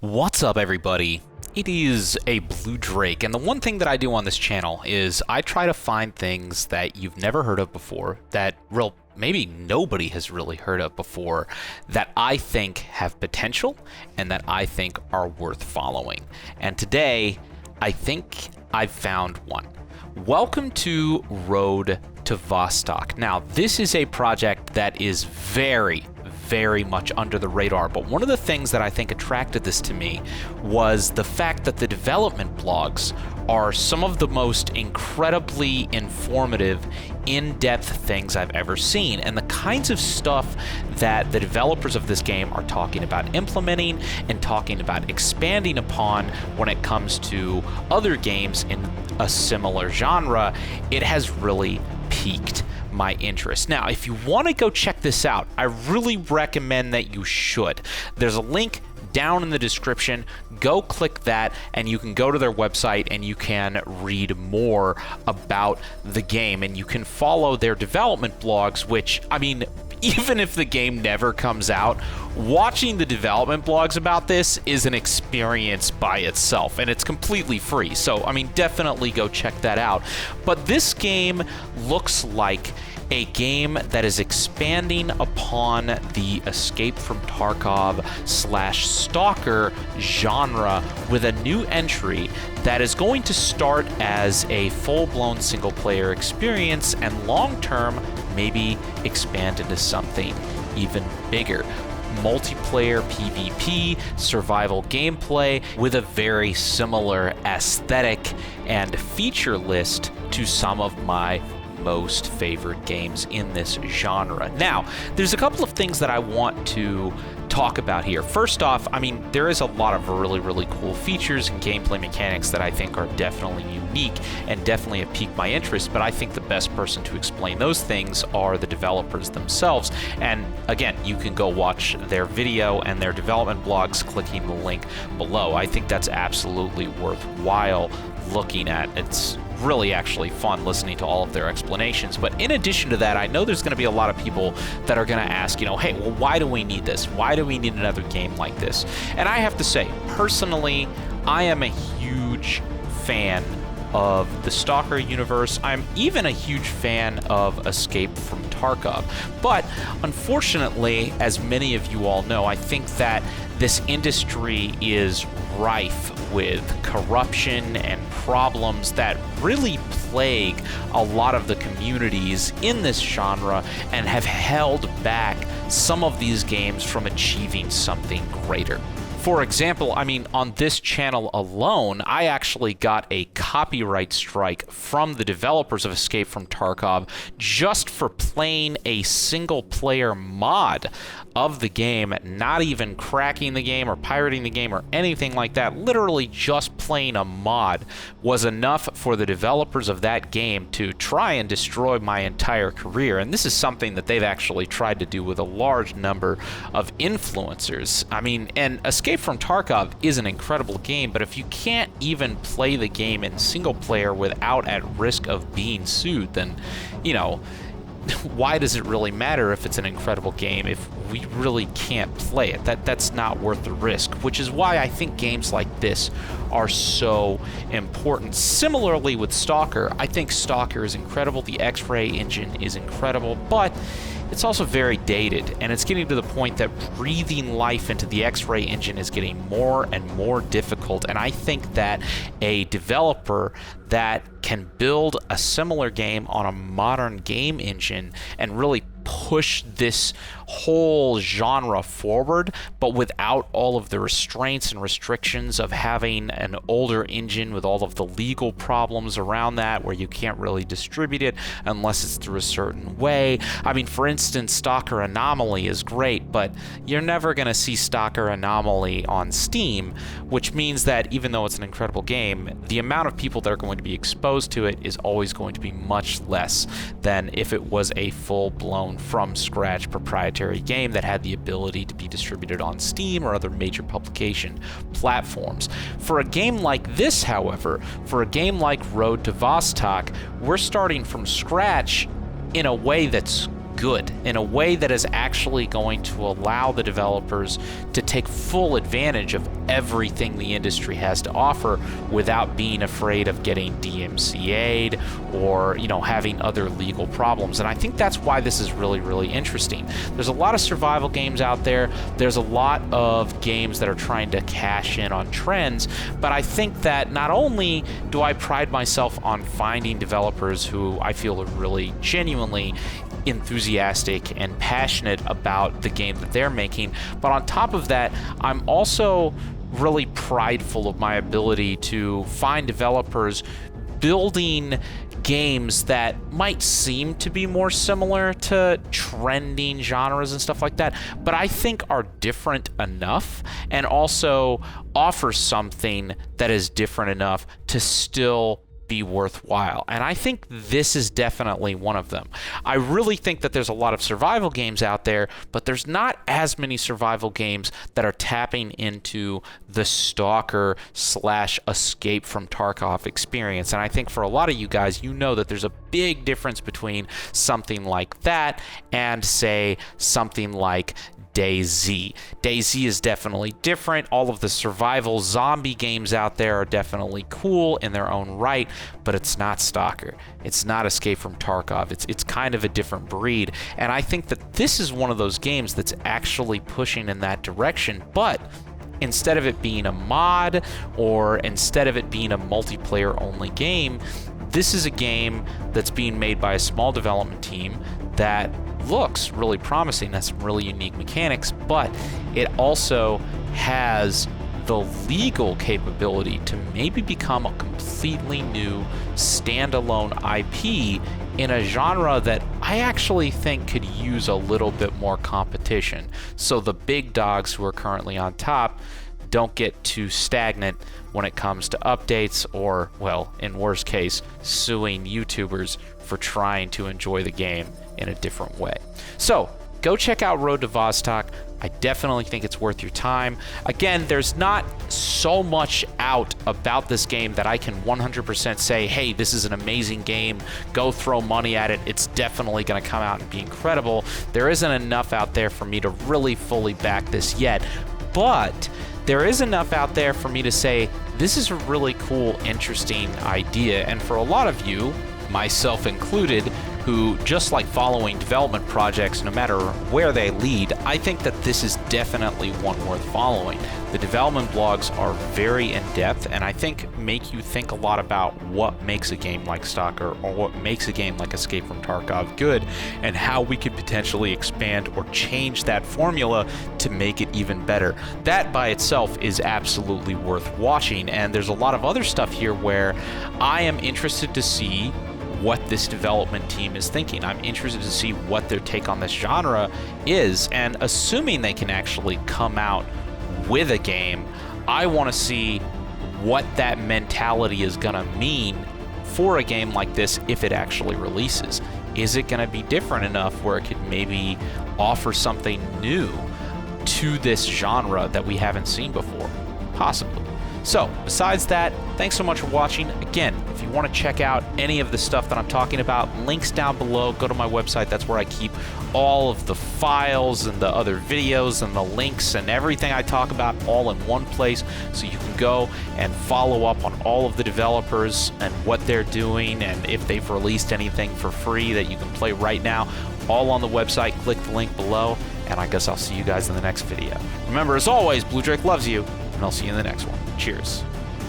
What's up, everybody? It is a Blue Drake, and the one thing that I do on this channel is I try to find things that you've never heard of before, that maybe nobody has really heard of before, that I think have potential and that I think are worth following. And today, I think I've found one. Welcome to Road to Vostok. Now, this is a project that is very much under the radar, but one of the things that I think attracted this to me was the fact that the development blogs are some of the most incredibly informative, in-depth things I've ever seen, and the kinds of stuff that the developers of this game are talking about implementing and talking about expanding upon when it comes to other games in a similar genre, it has really piqued my interest. Now, if you want to go check this out, I really recommend that you should. There's a link down in the description. Go click that and you can go to their website and you can read more about the game, and you can follow their development blogs, which, I mean, even if the game never comes out, watching the development blogs about this is an experience by itself, and it's completely free. So, I mean, definitely go check that out. But this game looks like a game that is expanding upon the Escape from Tarkov / Stalker genre with a new entry that is going to start as a full-blown single-player experience and long-term maybe expand into something even bigger. Multiplayer PvP, survival gameplay with a very similar aesthetic and feature list to some of my most favorite games in this genre. Now, there's a couple of things that I want to talk about here. First off, I mean, there is a lot of really cool features and gameplay mechanics that I think are definitely unique and definitely have piqued my interest, but I think the best person to explain those things are the developers themselves. And again, you can go watch their video and their development blogs clicking the link below. I think that's absolutely worthwhile looking at. It's really actually fun listening to all of their explanations. But in addition to that, I know there's going to be a lot of people that are going to ask, hey, well, why do we need this? Why do we need another game like this? And I have to say, personally, I am a huge fan of the Stalker universe. I'm even a huge fan of Escape from Tarkov. But unfortunately, as many of you all know, I think that this industry is rife with corruption and problems that really plague a lot of the communities in this genre and have held back some of these games from achieving something greater. For example, I mean, on this channel alone, I actually got a copyright strike from the developers of Escape from Tarkov just for playing a single-player mod of the game, not even cracking the game or pirating the game or anything like that. Literally just playing a mod was enough for the developers of that game to try and destroy my entire career. And this is something that they've actually tried to do with a large number of influencers. I mean, and Escape from Tarkov is an incredible game, but if you can't even play the game in single player without at risk of being sued, then, why does it really matter if it's an incredible game if we really can't play it? That's not worth the risk, which is why I think games like this are so important. Similarly with Stalker, I think Stalker is incredible. The X-Ray engine is incredible, but it's also very dated, and it's getting to the point that breathing life into the X-Ray engine is getting more and more difficult, and I think that a developer that can build a similar game on a modern game engine and really push this whole genre forward, but without all of the restraints and restrictions of having an older engine with all of the legal problems around that, where you can't really distribute it unless it's through a certain way. I mean, for instance, Stalker Anomaly is great, but you're never going to see Stalker Anomaly on Steam, which means that even though it's an incredible game, the amount of people that are going to be exposed to it is always going to be much less than if it was a full-blown from scratch proprietary game that had the ability to be distributed on Steam or other major publication platforms. For a game like this, however, for a game like Road to Vostok, we're starting from scratch in a way that's good, in a way that is actually going to allow the developers to take full advantage of everything the industry has to offer without being afraid of getting DMCA'd or, you know, having other legal problems. And I think that's why this is really, really interesting. There's a lot of survival games out there. There's a lot of games that are trying to cash in on trends, but I think that not only do I pride myself on finding developers who I feel are really genuinely enthusiastic and passionate about the game that they're making, but on top of that, I'm also really prideful of my ability to find developers building games that might seem to be more similar to trending genres and stuff like that, but I think are different enough and also offer something that is different enough to still be worthwhile. And I think this is definitely one of them. I really think that there's a lot of survival games out there, but there's not as many survival games that are tapping into the Stalker / Escape from Tarkov experience. And I think for a lot of you guys, you know that there's a big difference between something like that and, say, something like DayZ. DayZ is definitely different. All of the survival zombie games out there are definitely cool in their own right, but it's not Stalker. It's not Escape from Tarkov. It's kind of a different breed. And I think that this is one of those games that's actually pushing in that direction, but instead of it being a mod or instead of it being a multiplayer only game, this is a game that's being made by a small development team that looks really promising, has some really unique mechanics, but it also has the legal capability to maybe become a completely new standalone IP in a genre that I actually think could use a little bit more competition. So the big dogs who are currently on top don't get too stagnant when it comes to updates or, well, in worst case, suing YouTubers for trying to enjoy the game in a different way. So go check out Road to Vostok. I definitely think it's worth your time. Again, there's not so much out about this game that I can 100% say, hey, this is an amazing game, go throw money at it, it's definitely going to come out and be incredible. There isn't enough out there for me to really fully back this yet, but there is enough out there for me to say, this is a really cool, interesting idea. And for a lot of you, myself included, who just like following development projects no matter where they lead, I think that this is definitely one worth following. The development blogs are very in-depth and I think make you think a lot about what makes a game like Stalker or what makes a game like Escape from Tarkov good and how we could potentially expand or change that formula to make it even better. That by itself is absolutely worth watching, and there's a lot of other stuff here where I am interested to see what this development team is thinking. I'm interested to see what their take on this genre is, and assuming they can actually come out with a game, I want to see what that mentality is going to mean for a game like this if it actually releases. Is it going to be different enough where it could maybe offer something new to this genre that we haven't seen before? Possibly. So, besides that, thanks so much for watching. Again, if you want to check out any of the stuff that I'm talking about, links down below. Go to my website. That's where I keep all of the files and the other videos and the links and everything I talk about all in one place, so you can go and follow up on all of the developers and what they're doing, and if they've released anything for free that you can play right now, all on the website. Click the link below, and I guess I'll see you guys in the next video. Remember, as always, Blue Drake loves you, and I'll see you in the next one. Cheers.